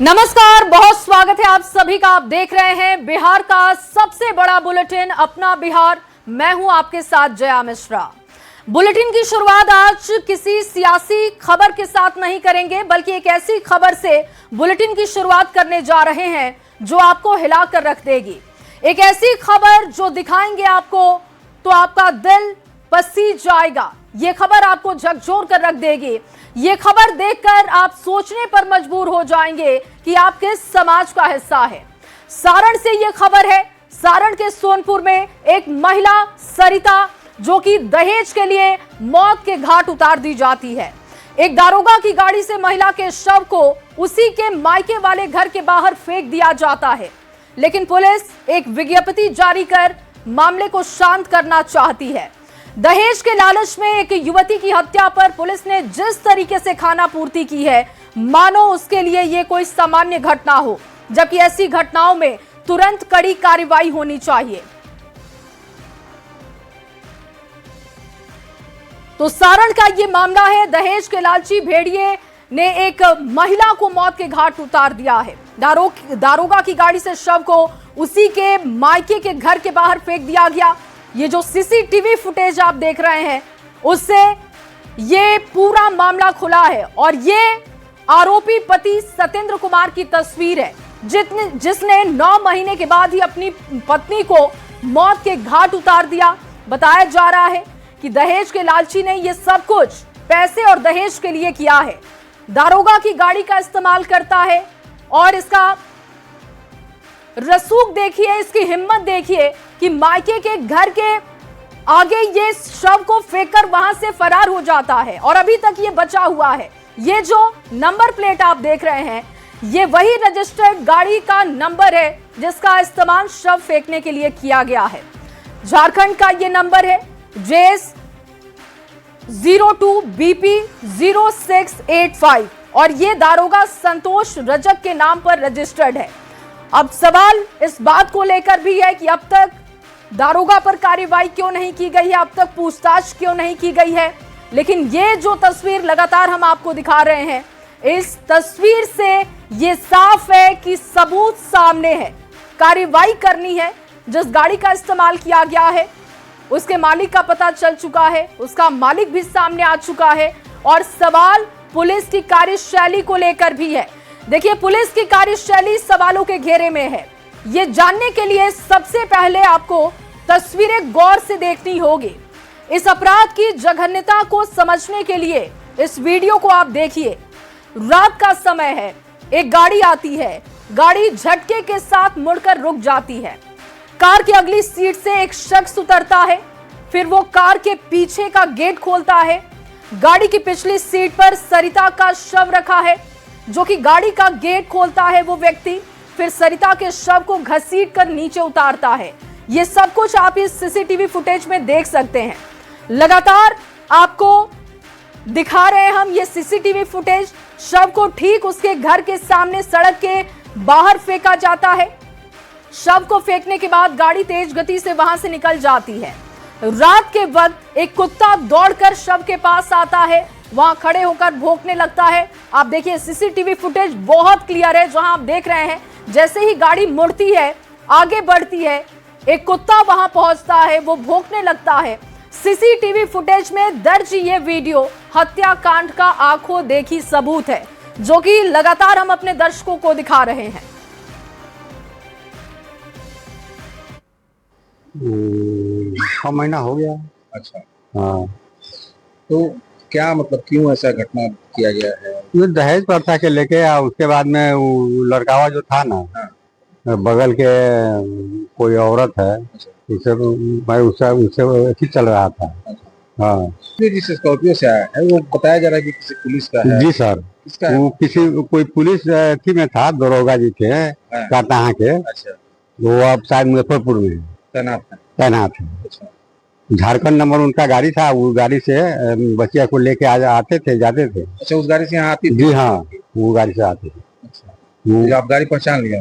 नमस्कार, बहुत स्वागत है आप सभी का। आप देख रहे हैं बिहार का सबसे बड़ा बुलेटिन अपना बिहार। मैं हूं आपके साथ जया मिश्रा। बुलेटिन की शुरुआत आज किसी सियासी खबर के साथ नहीं करेंगे, बल्कि एक ऐसी खबर से बुलेटिन की शुरुआत करने जा रहे हैं जो आपको हिलाकर रख देगी। एक ऐसी खबर जो दिखाएंगे आपको तो आपका दिल पसीज जाएगा। ये खबर आपको झकझोर कर रख देगी। ये खबर देखकर आप सोचने पर मजबूर हो जाएंगे कि आप किस समाज का हिस्सा है। सारण से ये खबर है। सारण के सोनपुर में एक महिला सरिता जो कि दहेज के लिए मौत के घाट उतार दी जाती है। एक दारोगा की गाड़ी से महिला के शव को उसी के मायके वाले घर के बाहर फेंक दिया जाता है, लेकिन पुलिस एक विज्ञप्ति जारी कर मामले को शांत करना चाहती है। दहेज के लालच में एक युवती की हत्या पर पुलिस ने जिस तरीके से खानापूर्ति की है, मानो उसके लिए ये कोई सामान्य घटना हो, जबकि ऐसी घटनाओं में तुरंत कड़ी कार्रवाई होनी चाहिए। तो सारण का ये मामला है। दहेज के लालची भेड़िए ने एक महिला को मौत के घाट उतार दिया है। दारोगा की गाड़ी से शव को उसी के मायके के घर के बाहर फेंक दिया गया। ये जो सीसीटीवी फुटेज आप देख रहे हैं उससे ये पूरा मामला खुला है और ये आरोपी पति सत्येंद्र कुमार की तस्वीर है, जिसने 9 महीने के बाद ही अपनी पत्नी को मौत के घाट उतार दिया। बताया जा रहा है कि दहेज के लालची ने ये सब कुछ पैसे और दहेज के लिए किया है। दारोगा की गाड़ी का इस्तेमाल करता है और इसका रसूख देखिए, इसकी हिम्मत देखिए कि मायके के घर के आगे ये शव को फेंककर वहां से फरार हो जाता है और अभी तक ये बचा हुआ है। ये जो नंबर प्लेट आप देख रहे हैं ये वही रजिस्टर्ड गाड़ी का नंबर है जिसका इस्तेमाल शव फेंकने के लिए किया गया है। झारखंड का ये नंबर है JS 02 BP 0685 और ये दारोगा संतोष रजक के नाम पर रजिस्टर्ड है। अब सवाल इस बात को लेकर भी है कि अब तक दारोगा पर कार्रवाई क्यों नहीं की गई है, अब तक पूछताछ क्यों नहीं की गई है। लेकिन ये जो तस्वीर लगातार हम आपको दिखा रहे हैं, इस तस्वीर से ये साफ है कि सबूत सामने है। कार्रवाई करनी है। जिस गाड़ी का इस्तेमाल किया गया है उसके मालिक का पता चल चुका है, उसका मालिक भी सामने आ चुका है और सवाल पुलिस की कार्यशैली को लेकर भी है। देखिए, पुलिस की कार्यशैली सवालों के घेरे में है। ये जानने के लिए सबसे पहले आपको तस्वीरें गौर से देखनी होगी। इस अपराध की जघन्यता को समझने के लिए इस वीडियो को आप देखिए। रात का समय है, एक गाड़ी आती है, गाड़ी झटके के साथ मुड़कर रुक जाती है। कार की अगली सीट से एक शख्स उतरता है, फिर वो कार के पीछे का गेट खोलता है। गाड़ी की पिछली सीट पर सरिता का शव रखा है। जो कि गाड़ी का गेट खोलता है वो व्यक्ति फिर सरिता के शव को घसीट कर नीचे उतारता है। ये सब कुछ आप इस सीसीटीवी फुटेज में देख सकते हैं। लगातार आपको दिखा रहे हैं हम ये सीसीटीवी फुटेज। शव को ठीक उसके घर के सामने सड़क के बाहर फेंका जाता है। शव को फेंकने के बाद गाड़ी तेज गति से वहां से निकल जाती है। रात के वक्त एक कुत्ता दौड़कर शव के पास आता है, वहां खड़े होकर भौंकने लगता है। आप देखिए, सीसीटीवी फुटेज बहुत क्लियर है। जहां आप देख रहे हैं जैसे ही गाड़ी मुड़ती है, आगे बढ़ती है, एक कुत्ता वहां पहुंचता है, वो भौंकने लगता है। सीसीटीवी फुटेज में दर्ज ये वीडियो हत्याकांड का आंखों देखी सबूत है, जो कि लगातार हम अपने दर्शकों को दिखा रहे हैं। 6 महीना हो गया। अच्छा, हाँ, तो क्या मतलब क्यों ऐसा घटना किया गया है? ये दहेज प्रथा के लेके उसके बाद में वो लड़कावा जो था ना, हाँ। बगल के कोई औरत है, अच्छा। उससे मैं उससे ऐसी चल रहा था। अच्छा। हाँ ये जिस स्कॉर्पियो से आया है वो बताया जा रहा है कि किसी पुलिस का है। जी सर, किसका है? वो किसी कोई पुलिस थी में था, दरोगा जी थे काटहा के। अच्छा, वो अब शायद मुजफ्फरपुर में तैनात है। अच्छा, झारखंड नंबर उनका गाड़ी था, वो गाड़ी से बच्चिया को लेके आते थे, जाते थे। अच्छा, उस गाड़ी से यहाँ आती थी? जी हाँ, वो गाड़ी से आते थे। अच्छा, तो आप गाड़ी पहचान लिया?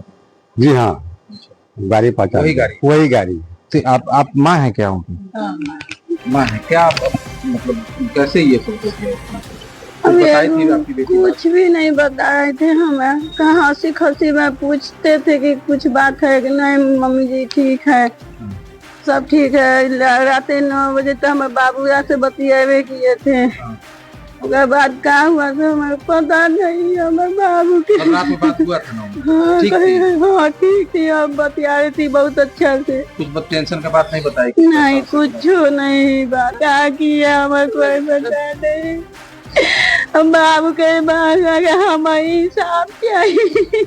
जी हाँ, अच्छा, गाड़ी पहचान, वही गाड़ी। तो आप माँ है क्या उनकी? माँ है क्या? आप मतलब कैसे ये सब कुछ बताई थी आपकी बेटी बात? कुछ भी नहीं बताए थे हमें। कहाँ हंसी खसी में पूछते थे कि कुछ बात है कि नहीं मम्मी जी ठीक है, सब ठीक है। रात 9 बजे तो हमारे बाबू से बतियावे किए थे। उसके बाद क्या हुआ तो हमें पता नहीं। हमारे बाबू की कल रात में बात हुआ था ना? हाँ ठीक थी? हाँ ठीक थी। अब बतिया रही थी बहुत अच्छा से। कुछ टेंशन का बात नहीं बताई? नहीं कुछ नहीं बात क्या किया हमें कोई बता नहीं। हम बाबू के बाद हमारी साफ चाहिए।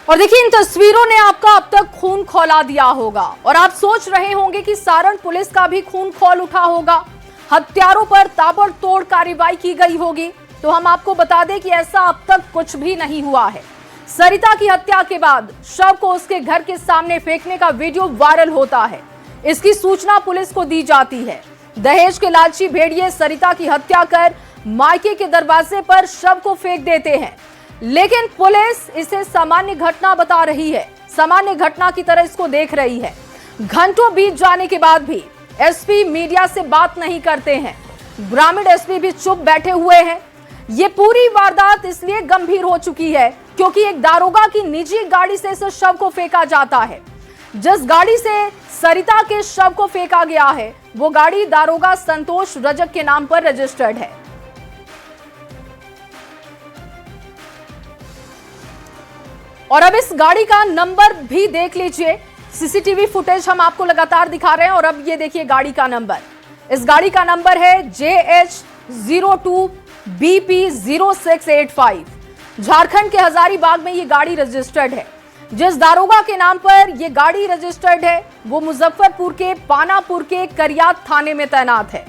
और देखिए इन तस्वीरों ने आपका अब तक खून खौला दिया होगा और आप सोच रहे होंगे कि सारण पुलिस का भी खून खौल उठा होगा, हत्यारों पर ताबड़तोड़ कार्रवाई की गई होगी। तो हम आपको बता दें कि ऐसा अब तक कुछ भी नहीं हुआ है। सरिता की हत्या के बाद शव को उसके घर के सामने फेंकने का वीडियो वायरल होता है। इसकी सूचना पुलिस को दी जाती है। दहेज के लालची भेड़िए सरिता की हत्या कर मायके के दरवाजे पर शव को फेंक देते हैं, लेकिन पुलिस इसे सामान्य घटना बता रही है, सामान्य घटना की तरह इसको देख रही है। घंटों बीत जाने के बाद भी एसपी मीडिया से बात नहीं करते हैं। ग्रामीण एसपी भी चुप बैठे हुए हैं। ये पूरी वारदात इसलिए गंभीर हो चुकी है क्योंकि एक दारोगा की निजी गाड़ी से इस शव को फेंका जाता है। जिस गाड़ी से सरिता के शव को फेंका गया है वो गाड़ी दारोगा संतोष रजक के नाम पर रजिस्टर्ड है। और अब इस गाड़ी का नंबर भी देख लीजिए। सीसीटीवी फुटेज हम आपको लगातार दिखा रहे हैं और अब ये देखिए गाड़ी का नंबर। इस गाड़ी का नंबर है JH02BP0685। झारखंड के हजारीबाग में ये गाड़ी रजिस्टर्ड है। जिस दारोगा के नाम पर ये गाड़ी रजिस्टर्ड है वो मुजफ्फरपुर के पानापुर के करियात थाने में तैनात है।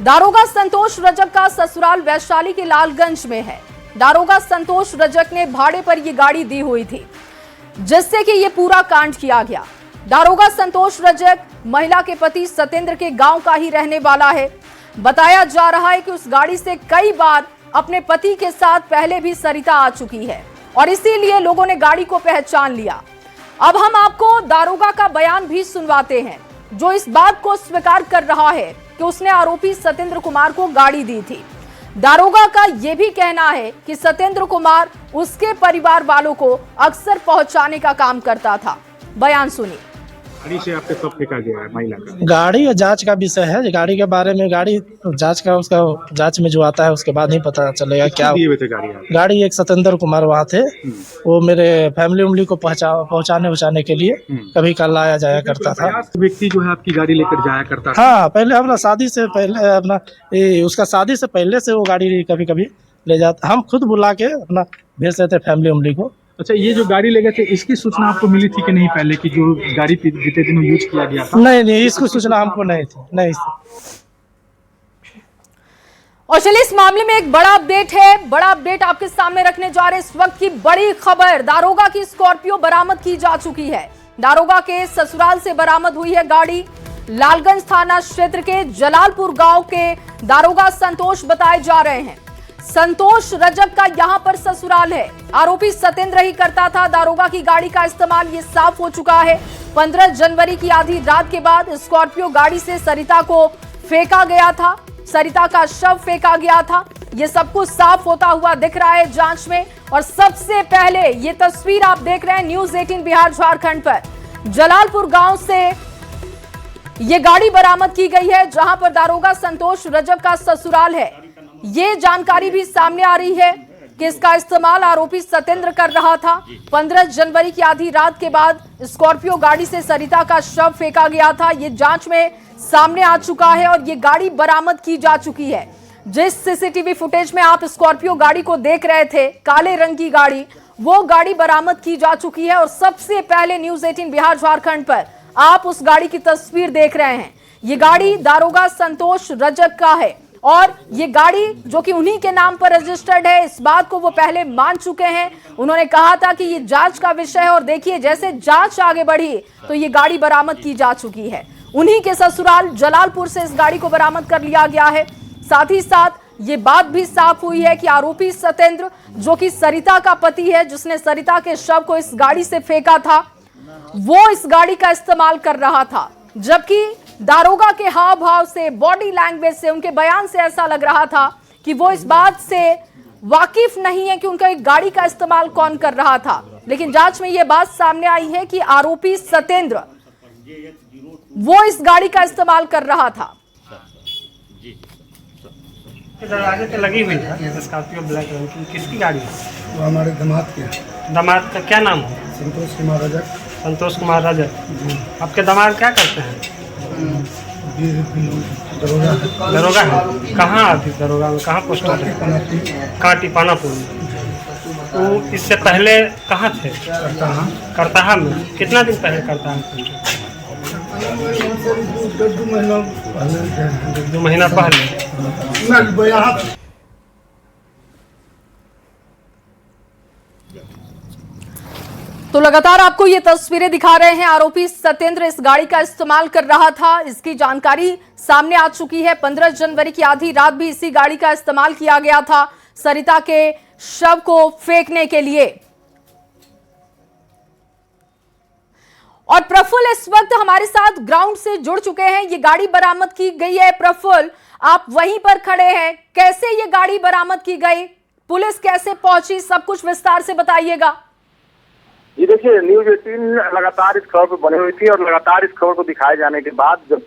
दारोगा संतोष रजक का ससुराल वैशाली के लालगंज में है। दारोगा संतोष रजक ने भाड़े पर यह गाड़ी दी हुई थी जिससे कि यह पूरा कांड किया गया। दारोगा संतोष रजक महिला के पति सतेंद्र के गांव का ही रहने वाला है। बताया जा रहा है कि उस गाड़ी से कई बार अपने पति के साथ पहले भी सरिता आ चुकी है और इसीलिए लोगों ने गाड़ी को पहचान लिया। अब हम आपको दारोगा का बयान भी सुनवाते हैं जो इस बात को स्वीकार कर रहा है कि उसने आरोपी सतेंद्र कुमार को गाड़ी दी थी। दारोगा का यह भी कहना है कि सतेंद्र कुमार उसके परिवार वालों को अक्सर पहुंचाने का काम करता था। बयान सुनिए। गाड़ी से आपके कब फेंका गया है महिला का? गाड़ी और जांच का विषय है। गाड़ी के बारे में गाड़ी जांच का उसका जांच में जो आता है उसके बाद ही पता चलेगा क्या दिए हुए थे गाड़ी? गाड़ी एक सतेंद्र कुमार वहाँ थे। वो मेरे फैमिली उमली को पहुँचाने के लिए कभी कल लाया जाया करता था। व्यक्ति जो है आपकी गाड़ी लेकर जाया करता था? हाँ, पहले अपना शादी से पहले उसका शादी से पहले से वो गाड़ी कभी कभी ले जाता। हम खुद बुला के अपना भेज देते फैमिली उमली को। अच्छा, ये जो गाड़ी ले गए थे इसकी सूचना आपको मिली थी कि नहीं पहले की जो गाड़ी बीते दिनों यूज किया गया था? नहीं, इसकी सूचना हमको नहीं थी। नहीं। और चलिए इस मामले में एक बड़ा अपडेट है। बड़ा अपडेट आपके सामने रखने जा रहे हैं। इस वक्त की बड़ी खबर, दारोगा की स्कॉर्पियो बरामद की जा चुकी है। दारोगा के ससुराल से बरामद हुई है गाड़ी। लालगंज थाना क्षेत्र के जलालपुर गांव के दारोगा संतोष बताए जा रहे हैं। संतोष रजक का यहां पर ससुराल है। आरोपी सतेंद्र ही करता था दारोगा की गाड़ी का इस्तेमाल, ये साफ हो चुका है। 15 जनवरी की आधी रात के बाद स्कॉर्पियो गाड़ी से सरिता को फेंका गया था। सरिता का शव फेंका गया था। ये सब कुछ साफ होता हुआ दिख रहा है जांच में। और सबसे पहले ये तस्वीर आप देख रहे हैं न्यूज़ 18 बिहार झारखंड पर। जलालपुर गांव से ये गाड़ी बरामद की गई है जहां पर दारोगा संतोष रजक का ससुराल है। ये जानकारी भी सामने आ रही है कि इसका इस्तेमाल आरोपी सतेंद्र कर रहा था। 15 जनवरी की आधी रात के बाद स्कॉर्पियो गाड़ी से सरिता का शव फेंका गया था। ये जांच में सामने आ चुका है और ये गाड़ी बरामद की जा चुकी है। जिस सीसीटीवी फुटेज में आप स्कॉर्पियो गाड़ी को देख रहे थे, काले रंग की गाड़ी, वो गाड़ी बरामद की जा चुकी है। और सबसे पहले न्यूज़ 18 बिहार झारखंड पर आप उस गाड़ी की तस्वीर देख रहे हैं। ये गाड़ी दारोगा संतोष रजक का है और ये गाड़ी जो कि उन्हीं के नाम पर रजिस्टर्ड है, इस बात को वो पहले मान चुके हैं। उन्होंने कहा था कि ये जांच का विषय है और देखिए जैसे जांच आगे बढ़ी तो ये गाड़ी बरामद की जा चुकी है। उन्हीं के ससुराल जलालपुर से इस गाड़ी को बरामद कर लिया गया है। साथ ही साथ ये बात भी साफ हुई है कि आरोपी सतेंद्र जो कि सरिता का पति है, जिसने सरिता के शव को इस गाड़ी से फेंका था, वो इस गाड़ी का इस्तेमाल कर रहा था। जबकि दारोगा के हाव भाव से, बॉडी लैंग्वेज से, उनके बयान से ऐसा लग रहा था कि वो इस बात से वाकिफ नहीं है कि उनका एक गाड़ी का इस्तेमाल कौन कर रहा था। लेकिन जांच में यह बात सामने आई है कि आरोपी सत्येंद्र वो इस गाड़ी का इस्तेमाल कर रहा था। दरवाजे पे लगी हुई है स्कॉर्पियो ब्लैक रंग की। किसकी गाड़ी है? वो हमारे दामाद के। दामाद का क्या नाम है? संतोष कुमार रजक। संतोष कुमार रजक। आपके दामाद क्या करते हैं? दरोगा। दरोगा है? कहाँ आती दरोगा में? कहाँ पोस्टर है? कहाँ? टिपानापुर में। तो इससे पहले कहाँ थे? करताहा में। कितना दिन पहले करताहा में? 2 महीना पहले। तो लगातार आपको ये तस्वीरें दिखा रहे हैं। आरोपी सत्येंद्र इस गाड़ी का इस्तेमाल कर रहा था, इसकी जानकारी सामने आ चुकी है। 15 जनवरी की आधी रात भी इसी गाड़ी का इस्तेमाल किया गया था सरिता के शव को फेंकने के लिए। और प्रफुल्ल इस वक्त हमारे साथ ग्राउंड से जुड़ चुके हैं। ये गाड़ी बरामद की गई है। प्रफुल्ल, आप वहीं पर खड़े हैं, कैसे ये गाड़ी बरामद की गई, पुलिस कैसे पहुंची, सब कुछ विस्तार से बताइएगा। जी देखिए, न्यूज 18 लगातार इस खबर पर बनी हुई थी और लगातार इस खबर को दिखाए जाने के बाद जब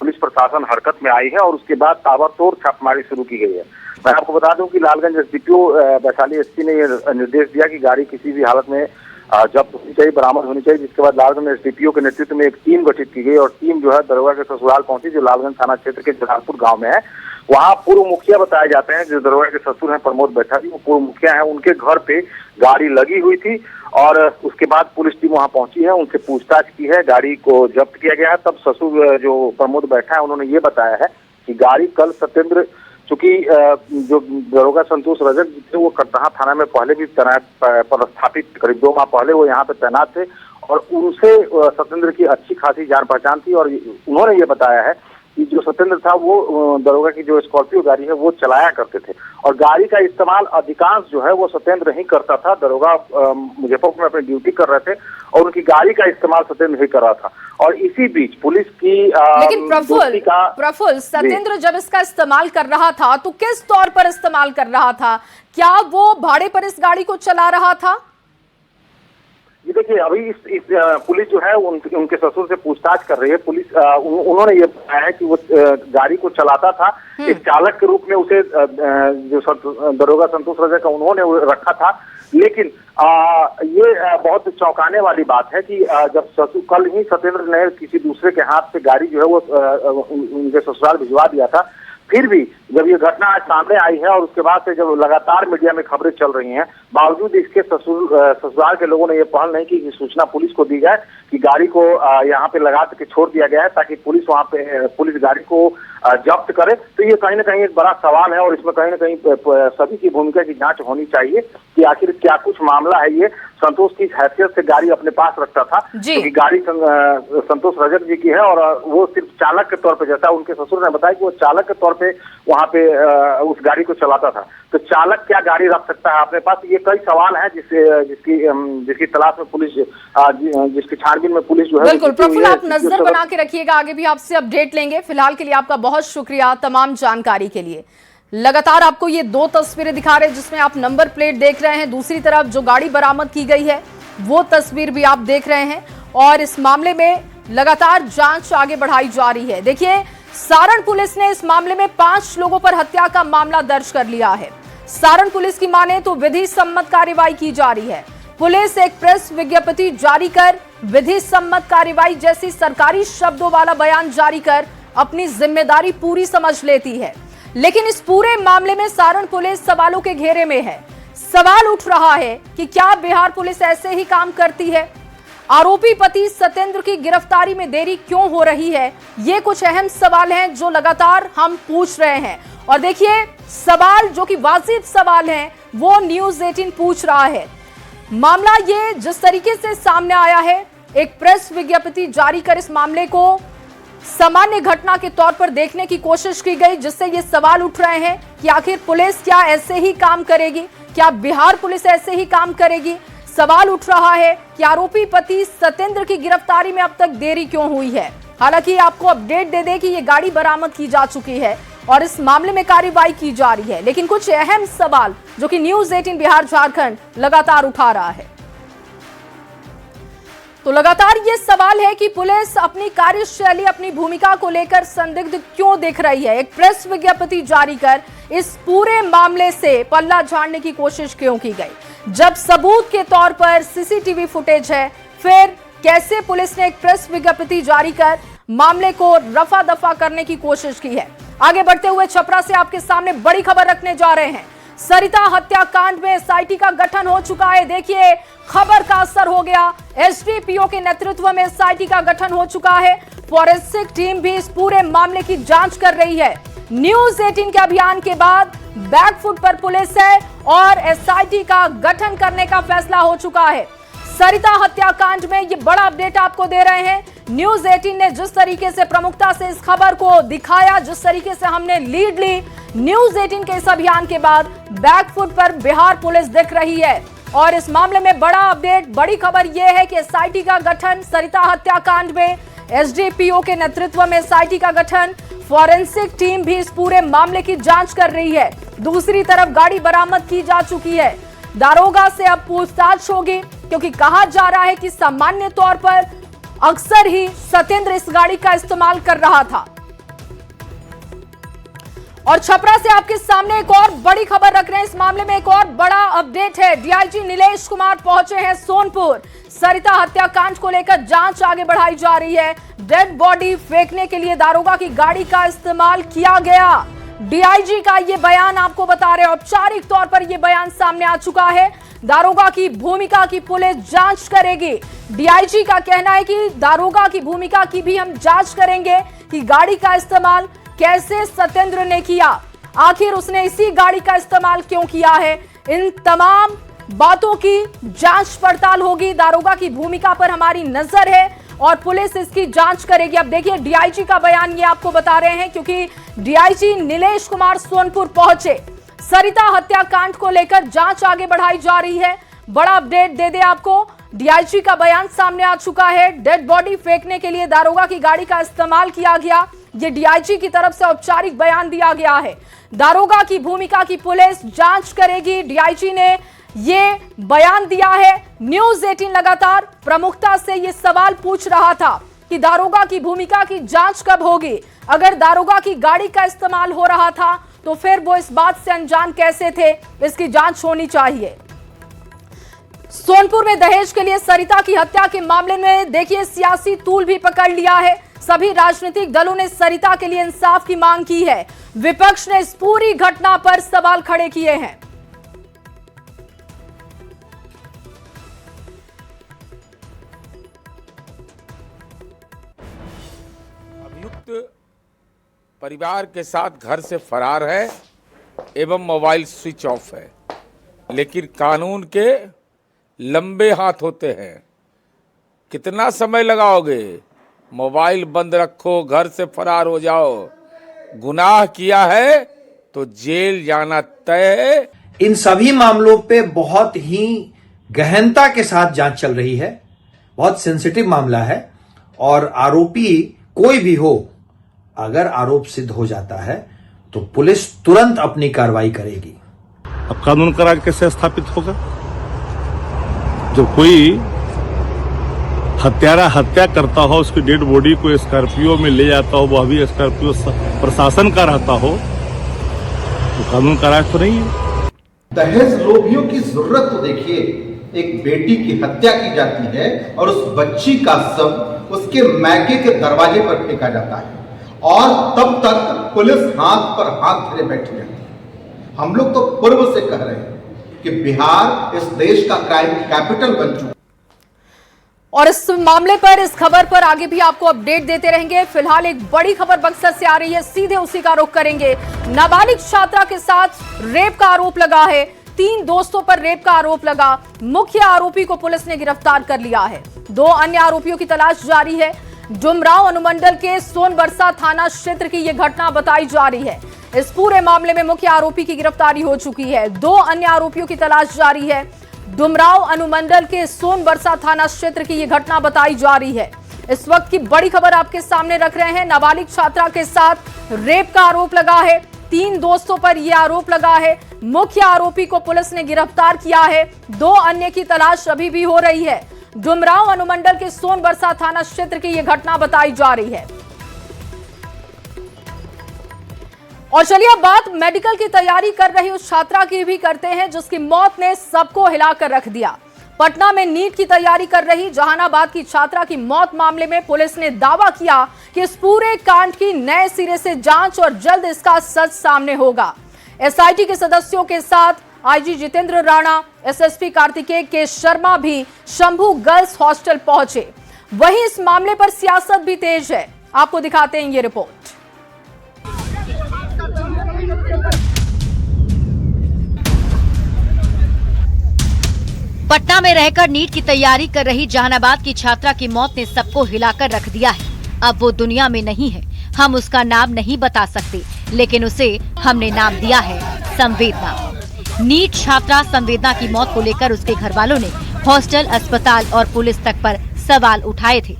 पुलिस प्रशासन हरकत में आई है और उसके बाद ताबड़तोड़ छापेमारी शुरू की गई है। मैं आपको बता दूं कि लालगंज एसडीपीओ वैशाली एसपी ने यह निर्देश दिया कि गाड़ी किसी भी हालत में जब्त होनी चाहिए, बरामद होनी चाहिए। जिसके बाद लालगंज एसडीपीओ के नेतृत्व में एक टीम गठित की गई और टीम जो है दरोगा के ससुराल पहुंची, जो लालगंज थाना क्षेत्र के जलालपुर गाँव में है। वहाँ पूर्व मुखिया बताए जाते हैं, जो दरोगा के ससुर हैं प्रमोद बैठा जी, वो पूर्व मुखिया हैं, उनके घर पे गाड़ी लगी हुई थी और उसके बाद पुलिस टीम वहां पहुंची है, उनसे पूछताछ की है, गाड़ी को जब्त किया गया है। तब ससुर जो प्रमोद बैठा है उन्होंने ये बताया है कि गाड़ी कल सत्येंद्र, चूंकि जो दरोगा संतोष रजक जी थे वो करताहा थाना में पहले भी तैनात पदस्थापित, करीब 2 माह पहले वो यहाँ पे तैनात थे और उनसे सत्येंद्र की अच्छी खासी जान पहचान थी। और उन्होंने ये बताया है कि जो सत्येंद्र था वो दरोगा की जो स्कॉर्पियो गाड़ी है वो चलाया करते थे और गाड़ी का इस्तेमाल अधिकांश जो है वो सत्येंद्र ही करता था। दरोगा मुजफ्फरपुर में अपनी ड्यूटी कर रहे थे और उनकी गाड़ी का इस्तेमाल सत्येंद्र ही कर रहा था। और इसी बीच पुलिस की लेकिन प्रफुल्ल सत्येंद्र जब इसका इस्तेमाल कर रहा था तो किस तौर पर इस्तेमाल कर रहा था? क्या वो भाड़े पर इस गाड़ी को चला रहा था? ये देखिए, अभी इस पुलिस जो है उनके ससुर से पूछताछ कर रही है। पुलिस उन्होंने ये बताया है कि वो गाड़ी को चलाता था, एक चालक के रूप में उसे जो दरोगा संतोष रजक का उन्होंने रखा था। लेकिन ये बहुत चौंकाने वाली बात है कि जब कल ही सत्येंद्र ने किसी दूसरे के हाथ से गाड़ी जो है वो उनके ससुराल भिजवा दिया था, फिर भी जब ये घटना आज सामने आई है और उसके बाद से जब लगातार मीडिया में खबरें चल रही हैं, बावजूद इसके ससुराल के लोगों ने ये पहल नहीं की कि सूचना पुलिस को दी जाए कि गाड़ी को यहाँ पे लगा के छोड़ दिया गया है ताकि पुलिस वहाँ पे पुलिस गाड़ी को जब्त करे। तो ये कहीं ना कहीं एक बड़ा सवाल है और इसमें कहीं ना कहीं सभी की भूमिका की जांच होनी चाहिए कि आखिर क्या कुछ मामला है। ये संतोष की हैसियत से गाड़ी अपने पास रखता था क्योंकि गाड़ी संतोष रजक जी की है और वो सिर्फ चालक के तौर पे, जैसा उनके ससुर ने बताया कि वो चालक के तौर पे वहाँ पे उस गाड़ी को चलाता था। तो चालक क्या गाड़ी रख सकता है अपने पास? ये कई सवाल हैं जिसकी तलाश में पुलिस, जिसकी छानबीन में पुलिस जो है। बिल्कुल प्रफुल्ल, आप नजर बना के रखिएगा, आगे भी आपसे अपडेट लेंगे। फिलहाल के लिए आपका बहुत शुक्रिया तमाम जानकारी के लिए। लगातार आपको ये 2 तस्वीरें दिखा रहे हैं जिसमें आप नंबर प्लेट देख रहे हैं, दूसरी तरफ जो गाड़ी बरामद की गई है वो तस्वीर भी आप देख रहे हैं और इस मामले में लगातार जांच आगे बढ़ाई जा रही है। देखिए, सारण पुलिस ने इस मामले में 5 लोगों पर हत्या का मामला दर्ज कर लिया है। सारण पुलिस की माने तो विधि सम्मत कार्रवाई की जा रही है। पुलिस एक प्रेस विज्ञप्ति जारी कर विधि सम्मत कार्रवाई जैसी सरकारी शब्दों वाला बयान जारी कर अपनी जिम्मेदारी पूरी समझ लेती है। लेकिन इस पूरे मामले में सारण पुलिस सवालों के घेरे में है। सवाल उठ रहा है कि क्या बिहार पुलिस ऐसे ही काम करती है? आरोपी पति सत्येंद्र की गिरफ्तारी में देरी क्यों हो रही है? ये कुछ अहम सवाल हैं जो लगातार हम पूछ रहे हैं। और देखिए, सवाल जो कि वाजिब सवाल हैं वो न्यूज 18 पूछ रहा है। मामला ये जिस तरीके से सामने आया है, एक प्रेस विज्ञप्ति जारी कर इस मामले को सामान्य घटना के तौर पर देखने की कोशिश की गई, जिससे ये सवाल उठ रहे हैं कि आखिर पुलिस क्या ऐसे ही काम करेगी? क्या बिहार पुलिस ऐसे ही काम करेगी? सवाल उठ रहा है कि आरोपी पति सत्येंद्र की गिरफ्तारी में अब तक देरी क्यों हुई है? हालांकि आपको अपडेट दे दें कि ये गाड़ी बरामद की जा चुकी है और इस मामले में कार्रवाई की जा रही है, लेकिन कुछ अहम सवाल जो कि न्यूज 18 बिहार झारखंड लगातार उठा रहा है। तो लगातार ये सवाल है कि पुलिस अपनी कार्यशैली, अपनी भूमिका को लेकर संदिग्ध क्यों दिख रही है। एक प्रेस विज्ञप्ति जारी कर इस पूरे मामले से पल्ला झाड़ने की कोशिश क्यों की गई। जब सबूत के तौर पर सीसीटीवी फुटेज है, फिर कैसे पुलिस ने एक प्रेस विज्ञप्ति जारी कर मामले को रफा दफा करने की कोशिश की है। आगे बढ़ते हुए छपरा से आपके सामने बड़ी खबर रखने जा रहे हैं। सरिता हत्याकांड में एसआईटी का गठन हो चुका है। देखिए, खबर का असर हो गया। एसडीपीओ के नेतृत्व में एसआईटी का गठन हो चुका है। फॉरेंसिक टीम भी इस पूरे मामले की जांच कर रही है। न्यूज 18 के अभियान के बाद बैकफुट पर पुलिस है और एसआईटी का गठन करने का फैसला हो चुका है। सरिता हत्याकांड में ये बड़ा अपडेट आपको दे रहे हैं। न्यूज 18 ने जिस तरीके से प्रमुखता से इस खबर को दिखाया, जिस तरीके से हमने लीड ली, न्यूज 18 के इस अभियान के बाद बैकफुट पर बिहार पुलिस दिख रही है। और इस मामले में बड़ा अपडेट, बड़ी खबर यह है कि एसआईटी का गठन, सरिता हत्याकांड में एसडीपीओ के नेतृत्व में एसआईटी का गठन, फॉरेंसिक टीम भी इस पूरे मामले की जांच कर रही है। दूसरी तरफ गाड़ी बरामद की जा चुकी है। दारोगा से अब पूछताछ होगी, क्योंकि कहा जा रहा है कि सामान्य तौर पर अक्सर ही सत्येंद्र इस गाड़ी का इस्तेमाल कर रहा था। और छपरा से आपके सामने एक और बड़ी खबर रख रहे हैं। इस मामले में एक और बड़ा अपडेट है। डीआईजी नीलेश कुमार पहुंचे हैं सोनपुर। सरिता हत्याकांड को लेकर जांच आगे बढ़ाई जा रही है। डेड बॉडी फेंकने के लिए दारोगा की गाड़ी का इस्तेमाल किया गया। डीआईजी का ये बयान आपको बता रहे हैं। औपचारिक तौर पर यह बयान सामने आ चुका है। दारोगा की भूमिका की पुलिस जांच करेगी। डीआईजी का कहना है कि दारोगा की भूमिका की भी हम जांच करेंगे कि गाड़ी का इस्तेमाल कैसे सत्येंद्र ने किया, आखिर उसने इसी गाड़ी का इस्तेमाल क्यों किया है। इन तमाम बातों की जांच पड़ताल होगी। दारोगा की भूमिका पर हमारी नजर है और पुलिस इसकी जांच करेगी। अब देखिए, डीआईजी का बयान ये आपको बता रहे हैं, क्योंकि डीआईजी नीलेश कुमार सोनपुर पहुंचे। सरिता हत्याकांड को लेकर जांच आगे बढ़ाई जा रही है। बड़ा अपडेट दे दे आपको, डीआईजी का बयान सामने आ चुका है। डेड बॉडी फेंकने के लिए दारोगा की गाड़ी का इस्तेमाल किया गया, ये डीआईजी की तरफ से औपचारिक बयान दिया गया है। दारोगा की भूमिका की पुलिस जांच करेगी। डीआईजी ने ये बयान दिया है। न्यूज 18 लगातार प्रमुखता से ये सवाल पूछ रहा था कि दारोगा की भूमिका की जांच कब होगी। अगर दारोगा की गाड़ी का इस्तेमाल हो रहा था तो फिर वो इस बात से अनजान कैसे थे, इसकी जांच होनी चाहिए। सोनपुर में दहेज के लिए सरिता की हत्या के मामले में देखिए, सियासी तूल भी पकड़ लिया है। सभी राजनीतिक दलों ने सरिता के लिए इंसाफ की मांग की है। विपक्ष ने इस पूरी घटना पर सवाल खड़े किए हैं। अभियुक्त परिवार के साथ घर से फरार है एवं मोबाइल स्विच ऑफ है, लेकिन कानून के लंबे हाथ होते हैं। कितना समय लगाओगे? मोबाइल बंद रखो, घर से फरार हो जाओ। गुनाह किया है तो जेल जाना तय है। इन सभी मामलों पे बहुत ही गहनता के साथ जांच चल रही है। बहुत सेंसिटिव मामला है और आरोपी कोई भी हो, अगर आरोप सिद्ध हो जाता है तो पुलिस तुरंत अपनी कार्रवाई करेगी। अब कानून का राज कैसे स्थापित होगा? जब कोई हत्यारा हत्या करता हो, उसकी डेड बॉडी को स्कॉर्पियो में ले जाता हो, वह भी स्कॉर्पियो प्रशासन का रहता हो, तो कानून का राज तो नहीं है। दहेज लोभियों की जरूरत तो देखिए, एक बेटी की हत्या की जाती है और उस बच्ची का शव उसके मैके के दरवाजे पर फेंका जाता है और तब तक पुलिस हाथ पर हाथ धरे बैठी रहती है। हम लोग तो पूर्व से कह रहे हैं कि बिहार इस देश का क्राइम कैपिटल बन चुका है। और इस मामले पर, इस खबर पर आगे भी आपको अपडेट देते रहेंगे। फिलहाल एक बड़ी खबर बक्सर से आ रही है, सीधे उसी का रुख करेंगे। नाबालिग छात्रा के साथ रेप का आरोप लगा है। 3 दोस्तों पर रेप का आरोप लगा। मुख्य आरोपी को पुलिस ने गिरफ्तार कर लिया है। 2 अन्य आरोपियों की तलाश जारी है। डुमरांव अनुमंडल के सोनबरसा थाना क्षेत्र की यह घटना बताई जा रही है। इस पूरे मामले में मुख्य आरोपी की गिरफ्तारी हो चुकी है। 2 अन्य आरोपियों की तलाश जारी है। डुमरांव अनुमंडल के सोनबरसा थाना क्षेत्र की यह घटना बताई जा रही है। इस वक्त की बड़ी खबर आपके सामने रख रहे हैं। नाबालिग छात्रा के साथ रेप का आरोप लगा है। 3 दोस्तों पर यह आरोप लगा है। मुख्य आरोपी को पुलिस ने गिरफ्तार किया है। 2 अन्य की तलाश अभी भी हो रही है। डुमरांव अनुमंडल के सोनबरसा थाना क्षेत्र की यह घटना बताई जा रही है। और चलिए अब बात मेडिकल की तैयारी कर रही उस छात्रा की भी करते हैं जिसकी मौत ने सबको हिलाकर रख दिया। पटना में नीट की तैयारी कर रही जहानाबाद की छात्रा की मौत मामले में पुलिस ने दावा किया कि इस पूरे कांड की नए सिरे से जांच और जल्द इसका सच सामने होगा। एसआईटी के सदस्यों के साथ आईजी जितेंद्र राणा, एसएसपी कार्तिकेय के शर्मा भी शंभू गर्ल्स हॉस्टल पहुंचे। वहीं इस मामले पर सियासत भी तेज है। आपको दिखाते हैं ये रिपोर्ट। पटना में रहकर नीट की तैयारी कर रही जहानाबाद की छात्रा की मौत ने सबको हिलाकर रख दिया है। अब वो दुनिया में नहीं है, हम उसका नाम नहीं बता सकते, लेकिन उसे हमने नाम दिया है संवेदना। नीट छात्रा संवेदना की मौत को लेकर उसके घर वालों ने हॉस्टल, अस्पताल और पुलिस तक पर सवाल उठाए थे।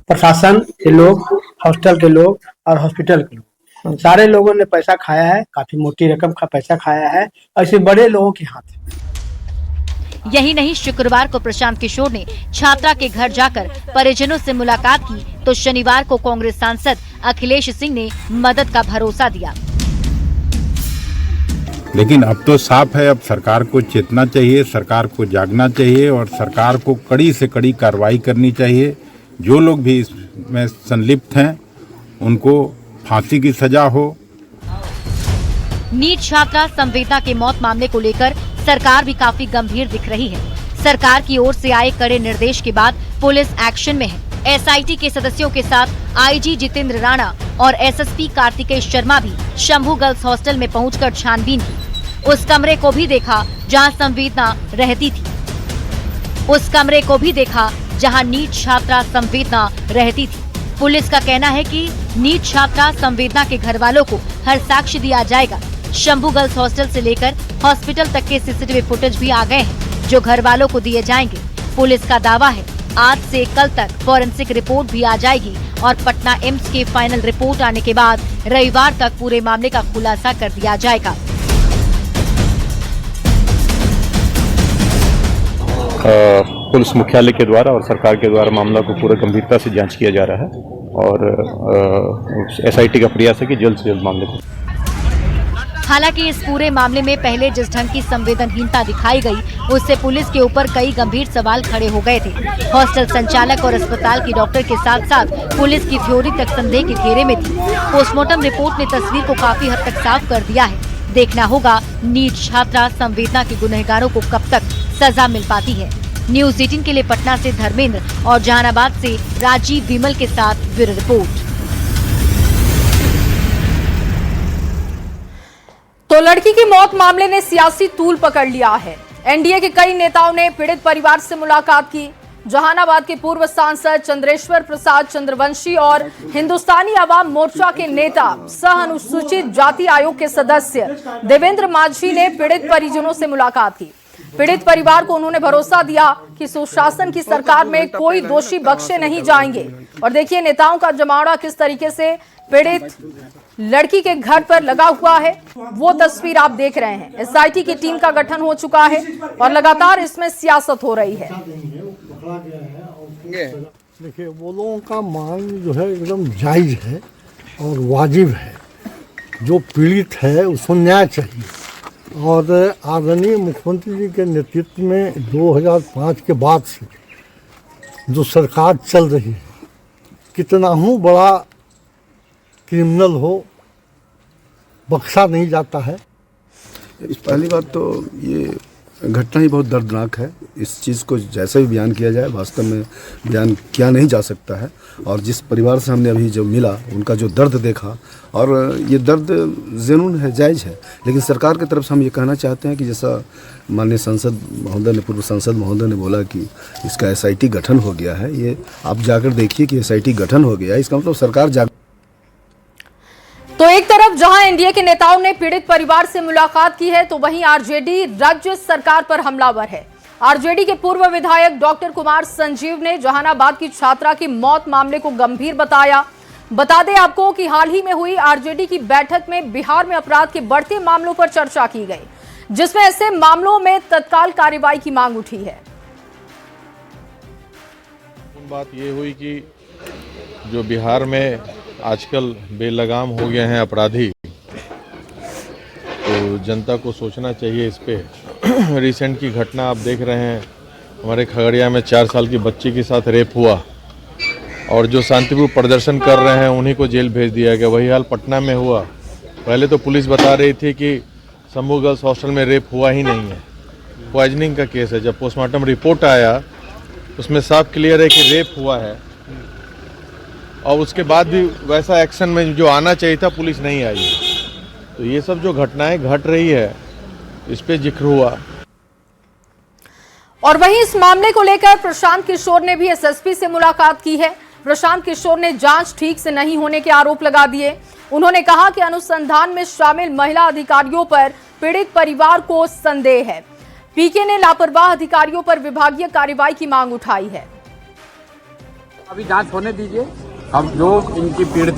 प्रशासन के लोग, हॉस्टल के लोग और हॉस्पिटल के लोग, सारे लोगों ने पैसा खाया है, काफी मोटी रकम का पैसा खाया है, ऐसे बड़े लोगों के हाथ। यही नहीं, शुक्रवार को प्रशांत किशोर ने छात्रा के घर जाकर परिजनों से मुलाकात की तो शनिवार को कांग्रेस सांसद अखिलेश सिंह ने मदद का भरोसा दिया। लेकिन अब तो साफ है, अब सरकार को चेतना चाहिए, सरकार को जागना चाहिए और सरकार को कड़ी से कड़ी कार्रवाई करनी चाहिए। जो लोग भी इसमें संलिप्त हैं उनको फांसी की सजा हो। नीट छात्रा संवेदना के मौत मामले को लेकर सरकार भी काफी गंभीर दिख रही है। सरकार की ओर से आए कड़े निर्देश के बाद पुलिस एक्शन में है। एसआईटी के सदस्यों के साथ आईजी जितेंद्र राणा और एसएसपी कार्तिकेय शर्मा भी शंभू गर्ल्स हॉस्टल में पहुंचकर छानबीन की। उस कमरे को भी देखा जहां संवेदना रहती थी। उस कमरे को भी देखा जहां नीट छात्रा संवेदना रहती थी। पुलिस का कहना है कि नीट छात्रा संवेदना के घर वालों को हर साक्ष्य दिया जाएगा। शंभू गर्ल्स हॉस्टल से लेकर हॉस्पिटल तक के सीसीटीवी फुटेज भी आ गए हैं जो घर वालों को दिए जाएंगे। पुलिस का दावा है आज से कल तक फॉरेंसिक रिपोर्ट भी आ जाएगी और पटना एम्स के फाइनल रिपोर्ट आने के बाद रविवार तक पूरे मामले का खुलासा कर दिया जाएगा। पुलिस मुख्यालय के द्वारा और सरकार के द्वारा मामला को पूरी गंभीरता से जांच किया जा रहा है और एसआईटी का प्रयास है कि जल्द से जल्द मामले को। हालांकि इस पूरे मामले में पहले जिस ढंग की संवेदनहीनता दिखाई गई, उससे पुलिस के ऊपर कई गंभीर सवाल खड़े हो गए थे। हॉस्टल संचालक और अस्पताल की डॉक्टर के साथ साथ पुलिस की थ्योरी तक संदेह के घेरे में थी। पोस्टमार्टम रिपोर्ट ने तस्वीर को काफी हद तक साफ कर दिया है। देखना होगा नीट छात्रा संवेदना के गुनहगारों को कब तक सजा मिल पाती है। न्यूज़ 18 के लिए पटना से धर्मेंद्र और जहानाबाद से राजीव विमल के साथ ब्यूरो रिपोर्ट। तो लड़की की मौत मामले ने सियासी तूल पकड़ लिया है। एनडीए के कई नेताओं ने पीड़ित परिवार से मुलाकात की। जहानाबाद के पूर्व सांसद चंद्रेश्वर प्रसाद चंद्रवंशी और हिंदुस्तानी आवाम मोर्चा के नेता सह अनुसूचित जाति आयोग के सदस्य देवेंद्र माझी ने पीड़ित परिजनों से मुलाकात की। पीड़ित परिवार को उन्होंने भरोसा दिया कि सुशासन की सरकार में कोई दोषी बख्शे नहीं जाएंगे। और देखिए नेताओं का जमावड़ा किस तरीके से पीड़ित लड़की के घर पर लगा हुआ है, वो तस्वीर आप देख रहे हैं। एसआईटी की टीम का गठन हो चुका है और लगातार इसमें सियासत हो रही है। देखिए वो लोगों का मांग जो है एकदम जायज है और वाजिब है। जो पीड़ित है उसको न्याय चाहिए और आदरणीय मुख्यमंत्री जी के नेतृत्व में 2005 के बाद से जो सरकार चल रही है, कितना ही बड़ा क्रिमिनल हो बख्शा नहीं जाता है। पहली बात तो ये घटना ही बहुत दर्दनाक है। इस चीज़ को जैसे भी बयान किया जाए वास्तव में बयान किया नहीं जा सकता है। और जिस परिवार से हमने अभी जो मिला उनका जो दर्द देखा, और ये दर्द ज़रूर है, जायज़ है, लेकिन सरकार की तरफ से हम ये कहना चाहते हैं कि जैसा माननीय सांसद महोदय ने, पूर्व सांसद महोदय ने बोला कि इसका एसआईटी गठन हो गया है, ये आप जाकर देखिए कि एसआईटी गठन हो गया है, इसका मतलब सरकार तो एक तरफ जहां एनडीए के नेताओं ने पीड़ित परिवार से मुलाकात की है, तो वहीं आरजेडी राज्य सरकार पर हमलावर है। आरजेडी के पूर्व विधायक डॉक्टर कुमार संजीव ने जहानाबाद की छात्रा की मौत मामले को गंभीर बताया। बता दें आपको कि हाल ही में हुई आरजेडी की बैठक में बिहार में अपराध के बढ़ते मामलों पर चर्चा की गई, जिसमें ऐसे मामलों में तत्काल कार्रवाई की मांग उठी है। बात ये हुई कि जो बिहार में आजकल बेलगाम हो गए हैं अपराधी, तो जनता को सोचना चाहिए इस पे। रिसेंट की घटना आप देख रहे हैं, हमारे खगड़िया में 4 साल की बच्ची के साथ रेप हुआ और जो शांतिपूर्ण प्रदर्शन कर रहे हैं उन्हीं को जेल भेज दिया गया। वही हाल पटना में हुआ। पहले तो पुलिस बता रही थी कि शंभू गर्ल्स हॉस्टल में रेप हुआ ही नहीं है, पॉइजनिंग का केस है। जब पोस्टमार्टम रिपोर्ट आया उसमें साफ क्लियर है कि रेप हुआ है, और उसके बाद भी वैसा एक्शन में जो आना चाहिए था पुलिस नहीं आई है। तो ये सब जो घटनाएं घट रही है इस पे जिक्र हुआ। और वहीं इस मामले को लेकर प्रशांत किशोर ने भी एसएसपी से मुलाकात की है। प्रशांत किशोर ने जांच ठीक से नहीं होने के आरोप लगा दिए। उन्होंने कहा कि अनुसंधान में शामिल महिला अधिकारियों पर पीड़ित परिवार को संदेह है। पीके ने लापरवाह अधिकारियों पर विभागीय कार्रवाई की मांग उठाई है। अभी जांच होने दीजिए। हम जो इनकी पीड़ित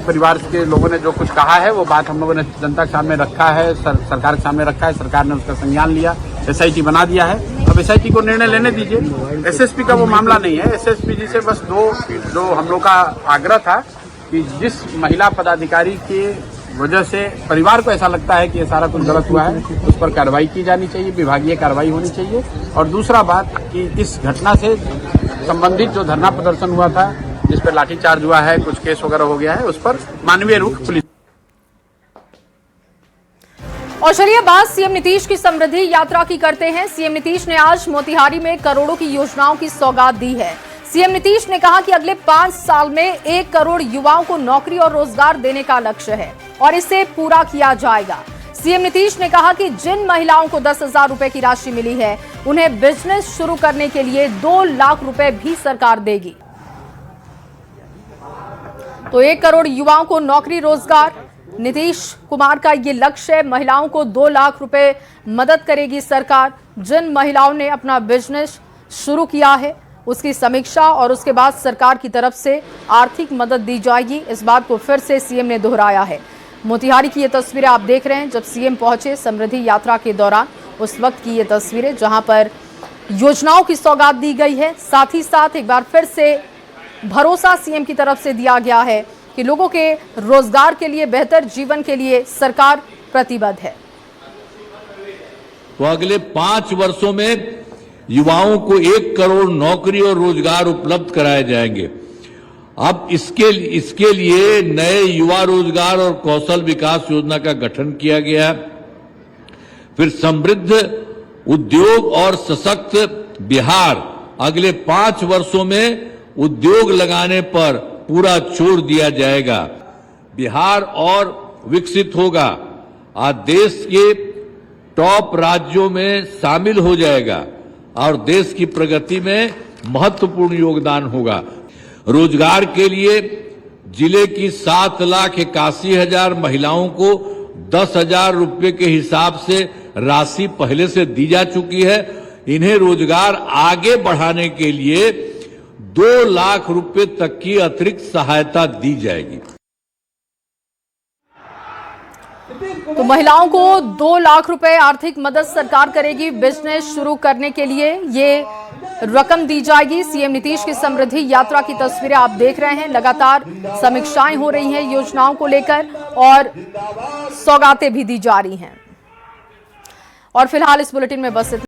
परिवार के लोगों ने जो कुछ कहा है वो बात हम लोगों ने जनता के सामने रखा है, सरकार के सामने रखा है। सरकार ने उसका संज्ञान लिया, एसआईटी बना दिया है। अब एसआईटी को निर्णय लेने दीजिए। एसएसपी का वो मामला नहीं है। एसएसपी जी से बस जो हम लोग का आग्रह था कि जिस महिला पदाधिकारी की वजह से परिवार को ऐसा लगता है कि ये सारा कुछ गलत हुआ है, उस पर कार्रवाई की जानी चाहिए, विभागीय कार्रवाई होनी चाहिए। और दूसरा बात कि इस घटना से संबंधित जो धरना प्रदर्शन हुआ था, जिस पर लाठीचार्ज हुआ है, कुछ केस वगैरह हो गया है, उस पर मानवीय रुख पुलिस। और चलिए बात सीएम नीतीश की समृद्धि यात्रा की करते हैं। सीएम नीतीश ने आज मोतिहारी में करोड़ों की योजनाओं की सौगात दी है। सीएम नीतीश ने कहा कि अगले 5 साल में 1 करोड़ युवाओं को नौकरी और रोजगार देने का लक्ष्य है और इसे पूरा किया जाएगा। सीएम नीतीश ने कहा कि जिन महिलाओं को 10,000 रुपए की राशि मिली है, उन्हें बिजनेस शुरू करने के लिए 2 लाख रुपए भी सरकार देगी। तो 1 करोड़ युवाओं को नौकरी रोजगार, नीतीश कुमार का ये लक्ष्य है। महिलाओं को 2 लाख रुपए मदद करेगी सरकार। जिन महिलाओं ने अपना बिजनेस शुरू किया है उसकी समीक्षा और उसके बाद सरकार की तरफ से आर्थिक मदद दी जाएगी। इस बात को फिर से सीएम ने दोहराया है। मोतिहारी की ये तस्वीरें आप देख रहे हैं जब सीएम पहुंचे समृद्धि यात्रा के दौरान, उस वक्त की ये तस्वीरें जहां पर योजनाओं की सौगात दी गई है। साथ ही साथ एक बार फिर से भरोसा सीएम की तरफ से दिया गया है कि लोगों के रोजगार के लिए, बेहतर जीवन के लिए सरकार प्रतिबद्ध है। तो अगले 5 वर्षों में युवाओं को 1 करोड़ नौकरी और रोजगार उपलब्ध कराए जाएंगे। अब इसके लिए नए युवा रोजगार और कौशल विकास योजना का गठन किया गया। फिर समृद्ध उद्योग और सशक्त बिहार, अगले 5 वर्षों में उद्योग लगाने पर पूरा जोर दिया जाएगा। बिहार और विकसित होगा, आज देश के टॉप राज्यों में शामिल हो जाएगा और देश की प्रगति में महत्वपूर्ण योगदान होगा। रोजगार के लिए जिले की 7,81,000 महिलाओं को 10,000 रुपये के हिसाब से राशि पहले से दी जा चुकी है। इन्हें रोजगार आगे बढ़ाने के लिए 2 लाख रुपए तक की अतिरिक्त सहायता दी जाएगी। तो महिलाओं को 2 लाख रुपए आर्थिक मदद सरकार करेगी बिजनेस शुरू करने के लिए, ये रकम दी जाएगी। सीएम नीतीश की समृद्धि यात्रा की तस्वीरें आप देख रहे हैं। लगातार समीक्षाएं हो रही हैं योजनाओं को लेकर और सौगातें भी दी जा रही हैं। और फिलहाल इस बुलेटिन में बस इतना।